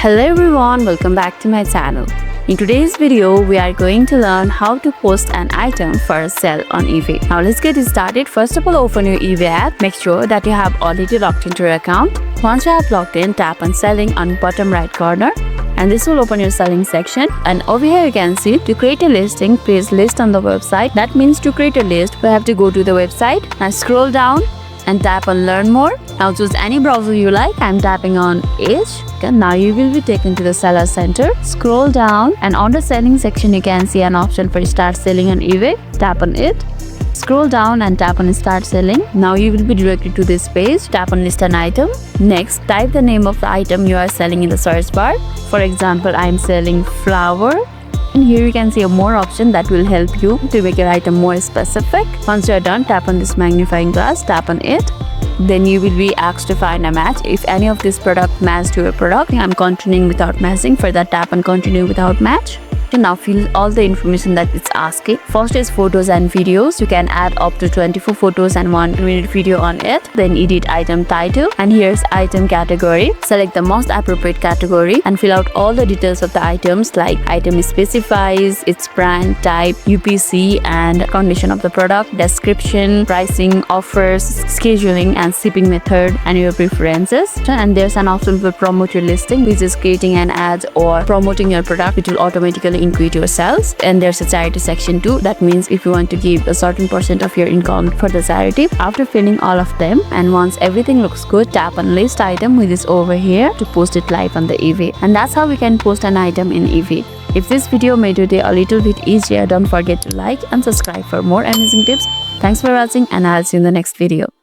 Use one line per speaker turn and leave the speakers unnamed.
Hello everyone, welcome back to my channel. In today's video, we are going to learn how to post an item for a sale on eBay. Now let's get started. First of all, open your eBay app. Make sure that you have already logged into your account. Once you have logged in, tap on selling on bottom right corner. And this will open your selling section, and over here you can see to create a listing, please list on the website. That means to create a list, we have to go to the website and scroll down and tap on learn more. Now choose any browser you like. I'm tapping on Edge. Okay, now you will be taken to the seller center. Scroll down and on the selling section you can see an option for start selling on eBay. Tap on it. Scroll down and tap on start selling. Now you will be directed to this page. Tap on list an item. Next, type the name of the item you are selling in the search bar. For example, I am selling flour. And here you can see a more option that will help you to make your item more specific. Once you are done, tap on this magnifying glass, tap on it. Then you will be asked to find a match. If any of this product match to your product, I'm continuing without matching. For that, tap on continue without match. Now fill all the information that it's asking. First is photos and videos. You can add up to 24 photos and 1-minute video on it. Then edit item title, and here's item category. Select the most appropriate category and fill out all the details of the items, like item specifies, its brand, type, UPC and condition of the product, description, pricing, offers, scheduling and shipping method, and your preferences. And there's an option for promote your listing, which is creating an ad or promoting your product. It will automatically increase your sales. And there's a charity section too. That means if you want to give a certain percent of your income for the charity. After filling all of them, and once everything looks good, tap on list item, which is over here, to post it live on the eBay. And that's how we can post an item in eBay. If this video made your day a little bit easier, don't forget to like and subscribe for more amazing tips. Thanks for watching, and I'll see you in the next video.